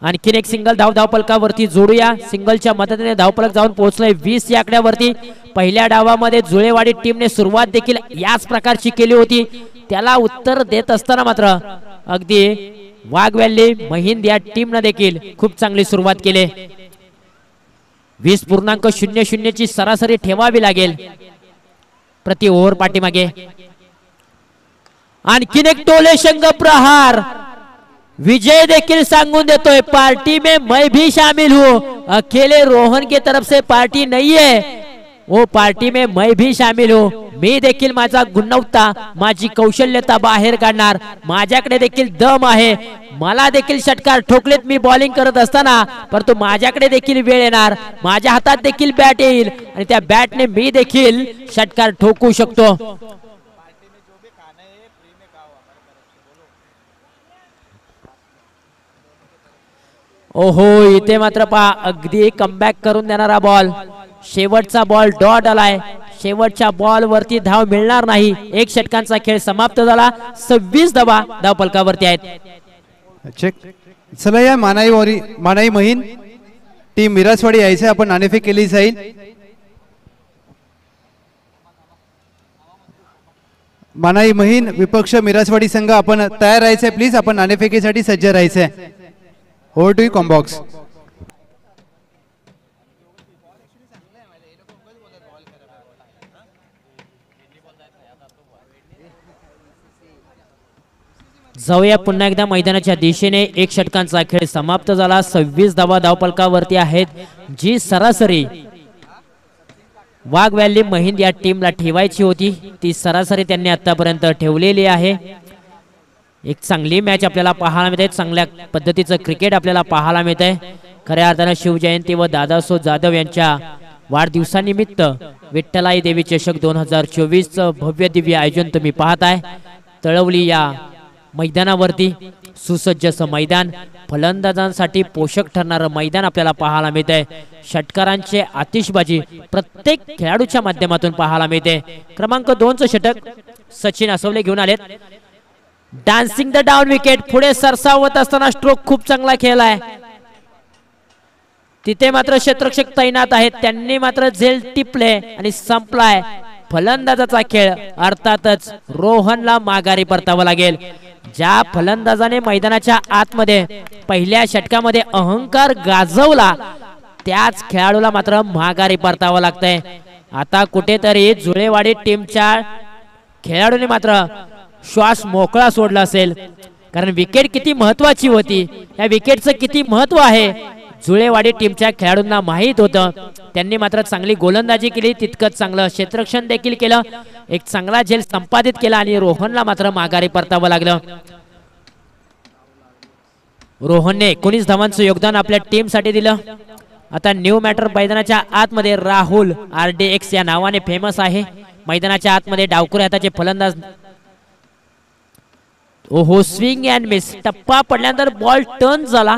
आणखीन एक सिंगल धावपलकावरती जोडूया. सिंगलच्या मदतीने धावपलक जाऊन पोहोचलंय 20 या आकड्यावरती. पहिल्या डावामध्ये जुळेवाडी टीमने सुरुवात देखील याच प्रकारची केली होती. त्याला उत्तर देत असताना मात्र अगदी वाघ व्हॅली महिंद या टीमने देखील खूप चांगली सुरुवात केली. 20.00 ची सरासरी ठेवावी लागेल प्रति ओव्हर पाठीमागे. आणखीन एक टोले शंग प्रहार. विजय देखील सांगून देतोय पार्टी में मैं भी शामिल हूं. अकेले रोहन की तरफ से पार्टी नहीं है, वो पार्टी में मैं भी शामिल हूं. मी देखील माझा गुणवत्ता माझी कौशल्यता बाहेर काढणार. माझ्याकडे देखील दम आहे. मला देखील षटकार ठोकलेत मी बॉलिंग करत असताना, परंतु माझ्याकडे देखील वेळ येणार. माझ्या हातात देखील बॅट येईल आणि त्या बॅटने मी देखील षटकार ठोकू शकतो. ओहो इथे मात्र पहा अगदी कमबॅक करून देणारा बॉल. शेवटचा बॉल डॉट आलाय. शेवटच्या बॉल वरती धाव मिळणार नाही. 1 षटकांचा खेळ समाप्त झाला. 26 धावा धावपलकावरती आहेत. चेक. चला या मानाई महिंद टीम मिरासवाडी यायचे आपण नाणेफेक केली जाईल. मानाई महिंद विपक्ष मिरासवाडी संघ आपण तयार राहायचंय. प्लीज आपण नाणेफेकीसाठी सज्ज राहायचंय. Over to you combox. जाऊया पुन्हा एकदा मैदानाच्या दिशेने. 1 षटकांचा खेळ समाप्त झाला. 26 धावा धावपलकावरती आहेत. जी सरासरी वाघ व्हॅली महिंद या टीमला ठेवायची होती ती सरासरी त्यांनी आतापर्यंत ठेवलेली आहे. एक चांगली मॅच आपल्याला पाहायला मिळते. चांगल्या पद्धतीचं क्रिकेट आपल्याला पाहायला मिळते. खऱ्या अर्थानं शिवजयंती व दादासाहेब जाधव यांच्या वाढदिवसानिमित्त विठ्ठलाई देवी चषक 2024 चं भव्य दिव्य आयोजन तुम्ही पाहताय. तळवली या मैदानावरती सुसज्ज असं मैदान, फलंदाजांसाठी पोषक ठरणारं मैदान आपल्याला पाहायला मिळतंय. षटकारांचे आतिषबाजी प्रत्येक खेळाडूच्या माध्यमातून पाहायला मिळते. क्रमांक 2 चं षटक सचिन असवले घेऊन आलेत. Dancing the down wicket. पुढे सरसावत असताना स्ट्रोक खूप चांगला खेळलाय. तिथे मात्र क्षेत्ररक्षक तैनात आहेत. त्यांनी मात्र झेल टिपले आणि संपलाय फलंदाजाचा खेळ. अर्थातच रोहनला माघारी परतावं लागेल. ज्या फलंदाजाने मैदानाच्या आतमध्ये पहिल्या षटकामध्ये अहंकार गाजवला त्याच खेळाडूला मात्र माघारी परतावं लागतंय. आता कुठेतरी जुळेवाडी टीमच्या खेळाडूने मात्र श्वास मोकळा सोडला असेल. कारण विकेट किती महत्वाची होती, या विकेटचं किती महत्व आहे जुळेवाडी टीमच्या खेळाडूंना माहीत होतं. त्यांनी मात्र चांगली गोलंदाजी केली, तितकंच चांगलं क्षेत्ररक्षण देखील केलं, एक चांगला झेल संपादित केला आणि रोहनला मात्र माघारी परतावं लागलं. रोहनने 19 धावांचं योगदान आपल्या टीम साठी दिलं. आता न्यू मॅटर मैदानाच्या आतमध्ये राहुल RDX या नावाने फेमस आहे. मैदानाच्या आतमध्ये डावखुरे हाताचे फलंदाज. ओहो, स्विंग अँड मिस, टप्पा पडल्यानंतर बॉल टर्न झाला.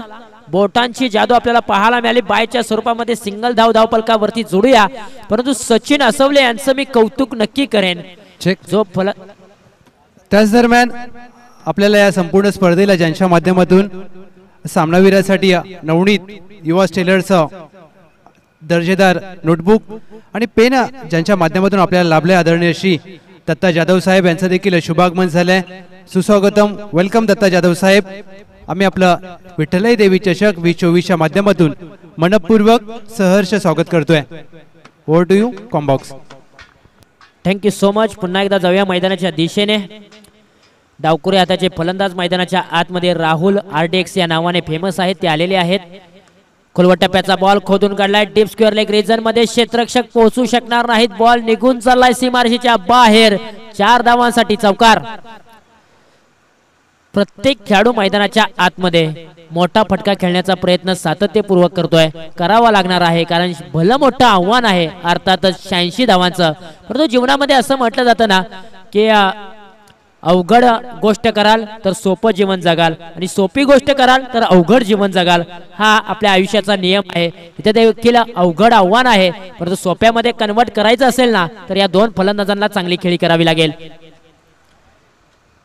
बोटांची जादू आपल्याला पाहायला मिळाली. बायच्या स्वरूपामध्ये सिंगल धावपलकावरती जोडूया, परंतु सचिन असवले यांचं मी कौतुक नक्की करेन. जो त्याच दरम्यान आपल्याला या संपूर्ण स्पर्धेला ज्यांच्या माध्यमातून सामनावीरासाठी नवनीत युवा टेलरचं दर्जेदार नोटबुक आणि पेन ज्यांच्या माध्यमातून आपल्याला लाभले, आदरणीय श्री दत्ता जाधव साहेब यांचं देखील शुभागमन झालंय. सुस्वागतम, वेलकम दत्ता जाधव साहेब. आम्ही आपलं विठ्ठलाई देवी चषक 2024च्या माध्यमातून मनपूर्वक सहर्ष स्वागत करतोय. Over to you combox. Thank you so much. पुन्हा एकदा जाऊया मैदानाच्या दिशेने. डावकुरे हाताचे फलंदाज मैदानाच्या आतमध्ये राहुल RDX या नावाने फेमस आहेत, ते आलेले आहेत. खोलवट टप्प्याचा बॉल खोदून काढलाय डीप स्क्वेअर लेग रिजन मध्ये. क्षेत्ररक्षक पोहोचू शकणार नाहीत. बॉल निघून चाललाय सीमारेषेच्या बाहेर. 4 धावांसाठी चौकार. प्रत्येक खेळाडू मैदानाच्या आतमध्ये मोठा फटका खेळण्याचा प्रयत्न सातत्यपूर्वक करतोय, करावा लागणार आहे, कारण भलं मोठं आव्हान आहे अर्थातच 86 धावांचं. परंतु जीवनामध्ये असं म्हटलं जातं ना की अवघड गोष्ट कराल तर सोपं जीवन जगाल आणि सोपी गोष्ट कराल तर अवघड जीवन जगाल. हा आपल्या आयुष्याचा नियम आहे. इथे देखील अवघड आव्हान आहे, परंतु सोप्यामध्ये कन्वर्ट करायचं असेल ना तर या 2 फलंदाजांना चांगली खेळी करावी लागेल.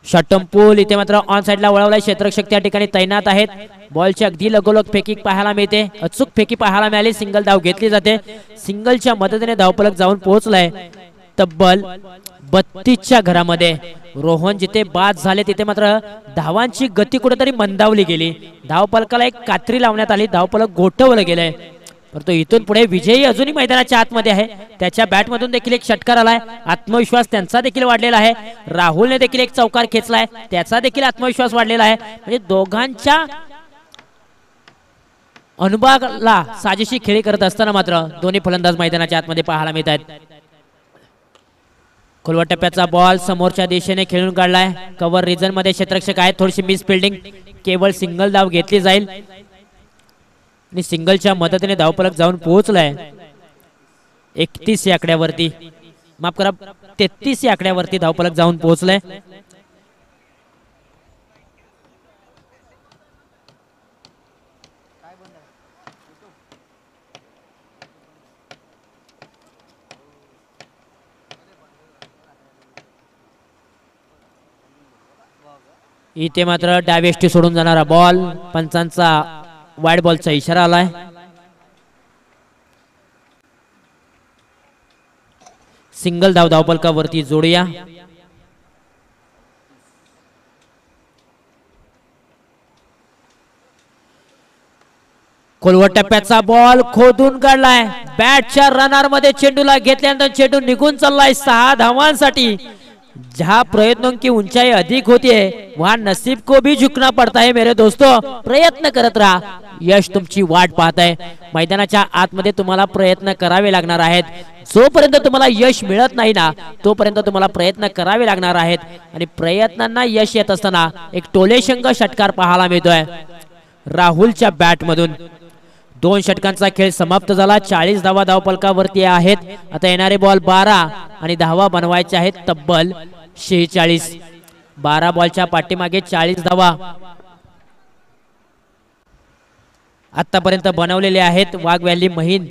शॉर्टम पूल इथे मात्र ऑन साइडला वळवलाय. क्षेत्ररक्षक त्या ठिकाणी तैनात आहेत. बॉलची अगदी लगोलग फेकी पाहायला मिळते, अचूक फेकी पाहायला मिळाली. सिंगल धाव घेतली जाते. सिंगलच्या मदतीने धावफलक जाऊन पोहोचलाय तब्बल 32च्या घरामध्ये. रोहन जिथे बाद झाले तिथे मात्र धावांची गती कुठेतरी मंदावली गेली. धावफलकाला एक कात्री लावण्यात आली, धावफलक गोठवलं गेलंय. परंतु इथून पुढे विजयी अजूनही मैदानाच्या आतमध्ये आहे. त्याच्या बॅटमधून देखील एक षटकार आलाय. आत्मविश्वास त्यांचा देखील वाढलेला आहे. राहुलने देखील एक चौकार खेचलाय, त्याचा देखील आत्मविश्वास वाढलेला आहे. म्हणजे दोघांच्या अनुभवाला साजेशी खेळी करत असताना मात्र दोन्ही फलंदाज मैदानाच्या आतमध्ये पाहायला मिळत आहेत. खोलवट टप्प्याचा बॉल समोरच्या दिशेने खेळून काढलाय. कव्हर रिजन मध्ये क्षेत्ररक्षक आहेत. थोडीशी मिस फिल्डिंग, केवळ सिंगल धाव घेतली जाईल आणि सिंगलच्या मदतीने धावफलक जाऊन पोहोचलाय 31 या आकड्यावरती. माफ करा, 33 या आकड्यावरती धावफलक जाऊन पोहोचलाय. इथे मात्र डायवेस्टी सोडून जाणारा बॉल, पंचांचा वाईड बॉलचा इशारा आलाय. सिंगल धाव धावफलकावरती जोडूया. खोलवट टप्प्याचा बॉल खोदून काढलाय. बॅटच्या रनर मध्ये चेंडूला घेतल्यानंतर चेंडू निघून चाललाय 6 धावांसाठी. जहाँ प्रयत्नों की ऊंचाई अधिक होती है वहाँ नसीब को भी झुकना पड़ता है मेरे दोस्तों. प्रयत्न करत राहा, यश तुमची वाट पाहत आहे. मैदानाच्या आतमध्ये तुम्हाला प्रयत्न करावे लागणार आहेत. जोपर्यंत तुम्हाला यश मिळत नाही ना तोपर्यंत तुम्हाला प्रयत्न करावे लागणार आहेत. आणि प्रयत्नांना यश येत असताना एक टोलेशंग षटकार पाहायला मिळतोय राहुलच्या बॅट मधून. 2 षटकांचा खेळ समाप्त झाला. 40 धावा धावफलकावरती आहेत. आता येणारे बॉल 12 आणि धावा बनवायचे आहेत तब्बल 46. 12 बॉलच्या पाठीमागे 40 धावा आतापर्यंत बनवलेले आहेत वाघ व्हॅली महिंद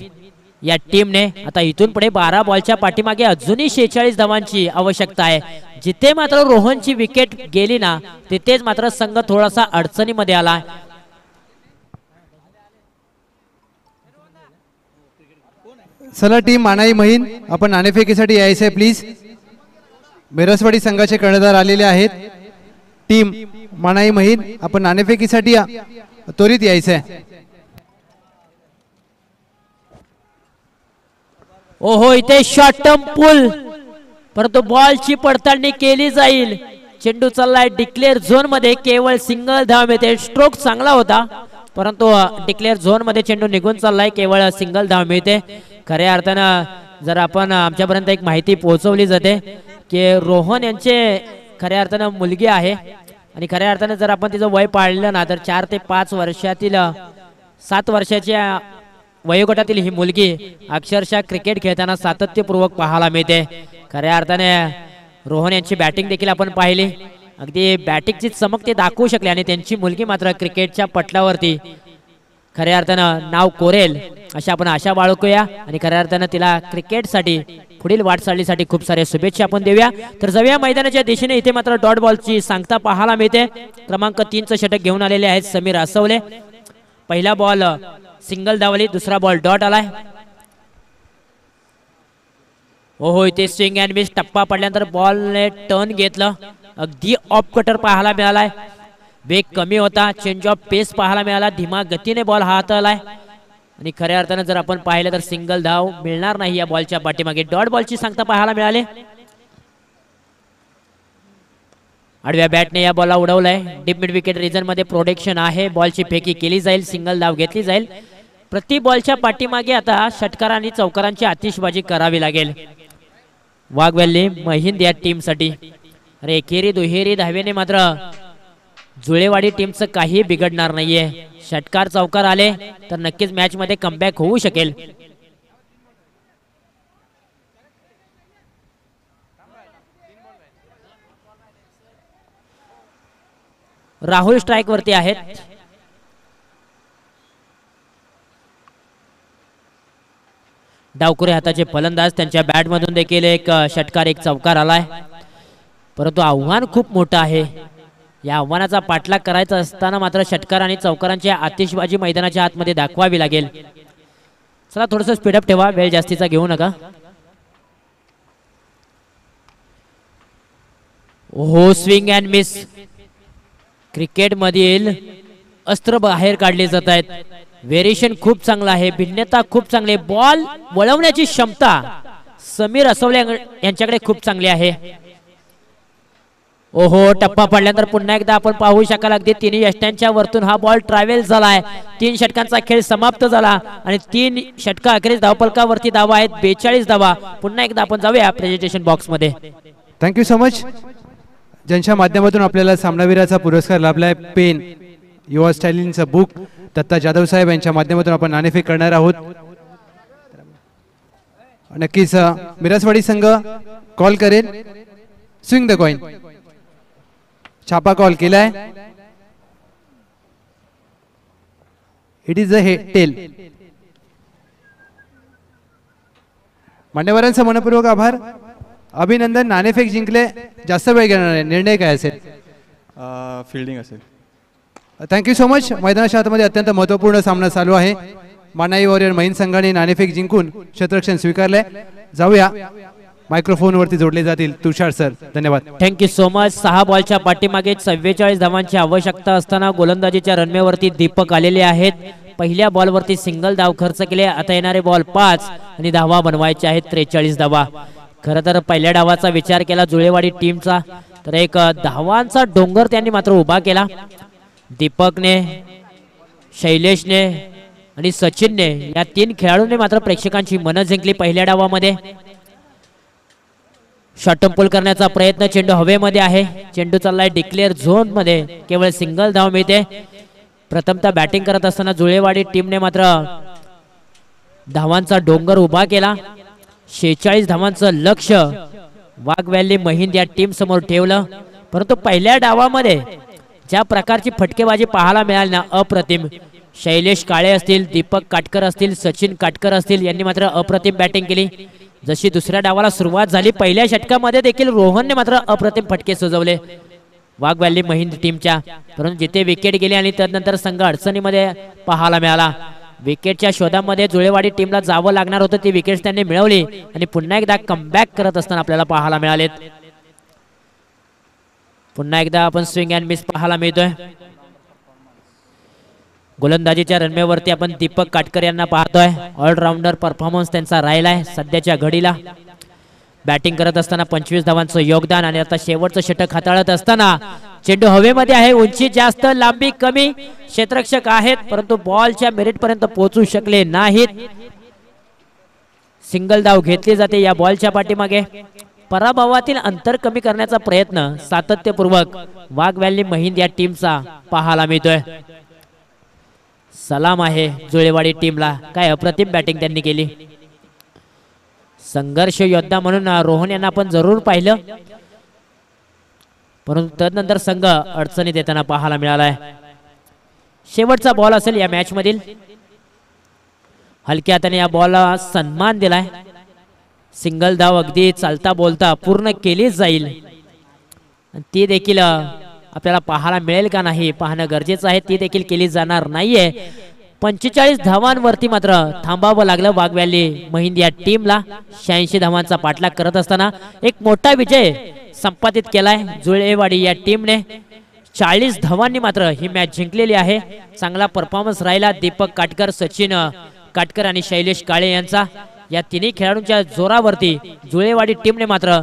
या टीमने. आता इथून पुढे 12 बॉलच्या पाठीमागे अजूनही 46 धावांची आवश्यकता आहे. जिथे मात्र रोहनची विकेट गेली ना तिथेच मात्र संघ थोडासा अडचणीमध्ये आला. चला टीम मानाई महिन, आपण नाणेफेकीसाठी यायचे प्लीज. बेरसवाडी संघाचे कर्णधार आलेले आहेत. टीम मानाई महिन, आपण नाणेफेकीसाठी त्वरित यायचे. ओहो, इथे शॉर्ट टर्म पुल, परंतु बॉलची पडताळणी केली जाईल. चेंडू चाललाय डिक्लेअर झोन मध्ये, केवळ सिंगल धाव मिळते. स्ट्रोक चांगला होता परंतु डिक्लेअर झोन मध्ये चेंडू निघून चाललाय, केवळ सिंगल धाव मिळते. खऱ्या अर्थानं जर आपण आमच्यापर्यंत एक माहिती पोहोचवली जाते की रोहन यांचे खऱ्या अर्थानं मुलगी आहे आणि खऱ्या अर्थानं जर आपण तिचं वय पाळलं ना तर 4 ते 5 वर्षातील 7 वर्षाच्या वयोगटातील ही मुलगी अक्षरशः क्रिकेट खेळताना सातत्यपूर्वक पाहायला मिळते. खऱ्या अर्थाने रोहन यांची बॅटिंग देखील आपण पाहिली, अगदी बॅटिंगची चमक ते दाखवू शकले आणि त्यांची मुलगी मात्र क्रिकेटच्या पटलावरती खऱ्या अर्थानं नाव कोरेल अशा आपण आशा बाळगूया आणि खऱ्या अर्थानं तिला क्रिकेटसाठी पुढील वाटचालीसाठी खूप सारे शुभेच्छा आपण देऊया. तर जाऊया मैदानाच्या दिशेने. इथे मात्र डॉट बॉलची सांगता पाहायला मिळते. क्रमांक 3चं षटक घेऊन आलेले आहेत समीर आसवले. पहिला बॉल सिंगल धावली, दुसरा बॉल डॉट आलाय. ओहो, इथे स्विंग अँड मिस, टप्पा पडल्यानंतर बॉलने टर्न घेतलं, अगदी ऑफ कटर पाहायला मिळालाय. वेग कमी होता, चेंज ऑफ पेस पाहायला मिळाला, धीमा गतीने बॉल हाताळलाय आणि खऱ्या अर्थानं जर आपण पाहिलं तर सिंगल धाव मिळणार नाही या बॉलच्या पाठीमागे. डॉट बॉलची सांगता पाहायला मिळाले. आडव्या बॅटने या बॉलला उडवलाय. डीप मिड विकेट रिजन मध्ये प्रोटेक्शन आहे. बॉलची फेकी केली जाईल, सिंगल धाव घेतली जाईल. प्रति बॉलच्या पाठीमागे आता षटकार आणि चौकारांची आतिषबाजी करावी लागेल वाघ व्हॅली महिंद या टीम साठी. अरे एकेरी दुहेरी धावेने मात्र जुळेवाडी टीमचं काही बिघडणार नाहीये. षटकार चौकार आले तर नक्कीच मॅच मध्ये कमबॅक होऊ शकेल. राहुल स्ट्राइक वरती आहेत. डावकुरे हाताचे फलंदाज, त्यांच्या बॅट मधून देखील एक षटकार एक चौकार आलाय परंतु आव्हान खूप मोठं आहे. या आव्हानाचा पाठलाग करायचा असताना मात्र षटकार आणि चौकारांची आतिषबाजी मैदानाच्या आतमध्ये दाखवावी लागेल. चला थोडंसं स्पीडअप ठेवा, वेळ जास्तीचा घेऊ नका. हो, स्विंग अँड मिस. क्रिकेट मधील अस्त्र बाहेर काढले जात आहेत. व्हेरिएशन खूप चांगला आहे, भिन्नता खूप चांगली आहे. बॉल वळवण्याची क्षमता समीर आसवले यांच्याकडे खूप चांगली आहे. ओहो, टप्पा पडल्यानंतर पुन्हा एकदा आपण पाहू शकाल अगदी तिन्ही यष्ट्यांच्या वरतून हा बॉल ट्रॅव्हल झालाय. 3 षटकांचा खेळ समाप्त झाला आणि 3 षटका अखेरीस धावफलकावरती धावा आहेत 42 धावा. पुन्हा एकदा आपण जाऊया प्रेझेंटेशन बॉक्स मध्ये. Thank you so much. ज्यांच्या माध्यमातून आपल्याला सामनावीराचा पुरस्कार लाभलाय, पेन युवा स्टायलिनचं बुक दत्ता जाधव साहेब यांच्या माध्यमातून आपण नाणेफेक करणार आहोत. नक्कीच मिरजवाडी संघ कॉल करेल. स्विंग द कॉइन, छापा कॉल केलाय. It is a tail. मान्यवरांचा मनपूर्वक आभार, अभिनंदन. नाणेफेक जिंकले, जास्त वेळ घेणार आहे. निर्णय काय असेल? फिल्डिंग असेल. Thank you so much. मैदानाच्या आतमध्ये अत्यंत महत्त्वपूर्ण सामना चालू आहे. मानाई वॉरियर महिंद संघाने नाणेफेक जिंकून क्षेत्ररक्षण स्वीकारले. जाऊया, मायक्रोफोन वरती जोडले जातील तुषार सर. धन्यवाद. Thank you so much. 6 बॉलच्या पाठीमागे 44 धावांची आवश्यकता असताना गोलंदाजीच्या रनवेवरती दीपक आलेले आहेत. पहिल्या बॉलवरती सिंगल धाव खर्च केले. आता येणारे बॉल 5 आणि धावा बनवायचे आहेत 43 धावा. खरं तर पहिल्या डावाचा विचार केला जुळेवाडी टीमचा तर एक धावांचा डोंगर त्यांनी मात्र उभा केला. दीपकने, शैलेशने आणि सचिनने या 3 खेळाडूंनी मात्र प्रेक्षकांची मनं जिंकली पहिल्या डावामध्ये. शॉर्टम पुल करण्याचा प्रयत्न, चेंडू हवेमध्ये आहे. चेंडू चाललाय डिक्लेअर झोन मध्ये, केवळ सिंगल धाव मिळते. प्रथमतः बॅटिंग करत असताना जुळेवाडी टीमने मात्र धावांचा डोंगर उभा केला. 46 धावांचं लक्ष वाघ व्हॅली महिंद या टीम समोर ठेवलं. परंतु पहिल्या डावामध्ये ज्या प्रकारची फटकेबाजी पाहायला मिळाली ना, अप्रतिम. शैलेश काळे असतील, दीपक काटकर असतील, सचिन काटकर असतील यांनी मात्र अप्रतिम बॅटिंग केली. जशी दुसऱ्या डावाला सुरुवात झाली, पहिल्या षटकामध्ये देखील रोहनने मात्र अप्रतिम फटके सुजवले वाघ व्हॅली महिंद टीमच्या. परंतु जिथे विकेट गेली आणि त्यानंतर संघ अडचणीमध्ये पाहायला मिळाला. विकेटच्या शोधामध्ये जुळेवाडी टीमला जावं लागणार होतं, ती विकेट त्यांनी मिळवली आणि पुन्हा एकदा कमबॅक करत असताना आपल्याला पाहायला मिळालेत. पुन्हा एकदा आपण स्विंग अँड मिस पाहायला मिळतोय. गोलंदाजीच्या रनवेवरती आपण दीपक काटकर यांना पाहतोय. ऑलराऊंडर परफॉर्मन्स त्यांचा राहिलाय सध्याच्या घडीला. बॅटिंग करत असताना 25 धावांचं योगदान आणि आता शेवटचं षटक हाताळत असताना चेंडू हवेमध्ये आहे, उंची जास्त लांबी कमी, क्षेत्ररक्षक आहेत परंतु बॉलच्या मेरिट पर्यंत पोहोचू शकले नाहीत. सिंगल धाव घेतली जाते या बॉलच्या पाठीमागे. पराभवातील अंतर कमी करण्याचा प्रयत्न सातत्यपूर्वक वाघ व्हॅली महिंद या टीमचा पाहायला मिळतोय. सलाम आहे जुळेवाडी टीमला, काय अप्रतिम बॅटिंग त्यांनी केली. संघर्ष योद्धा म्हणून रोहन यांना आपण जरूर पाहिलं, परंतु तदनंतर संघ अडचणीत येताना पाहायला मिळालाय. शेवटचा बॉल असेल या मॅच मधील. हलक्या हाताने या बॉलला सन्मान दिलाय. सिंगल धाव अगदी चालता बोलता पूर्ण केली जाईल, ती देखील आपल्याला पाहायला मिळेल का नाही पाहणं गरजेचं आहे. ती देखील केली जाणार नाहीये. 45 धावांवरती मात्र थांबावं लागलं वाघ व्हॅली महिंद या टीमला. 86 धावांचा पाठलाग करत असताना एक मोठा विजय संपादित केलाय जुळेवाडी या टीमने. 40 धावांनी मात्र ही मॅच जिंकलेली आहे. चांगला परफॉर्मन्स राहिला दीपक काटकर, सचिन काटकर आणि शैलेश काळे यांचा. या तिन्ही खेळाडूंच्या जोरावरती जुळेवाडी टीमने मात्र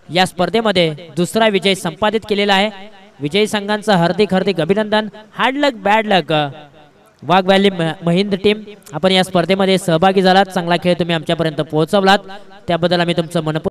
या स्पर्धेमध्ये दुसरा विजय संपादित केलेला आहे. विजयी संघांचं हार्दिक हार्दिक अभिनंदन. हार्ड लक बॅड लक वाघ व्हॅली महिंद टीम, आपण या स्पर्धेमध्ये सहभागी झालात. चांगला खेळ तुम्ही आमच्यापर्यंत पोहोचवलात, त्याबद्दल आम्ही तुमचं मनपूर्वक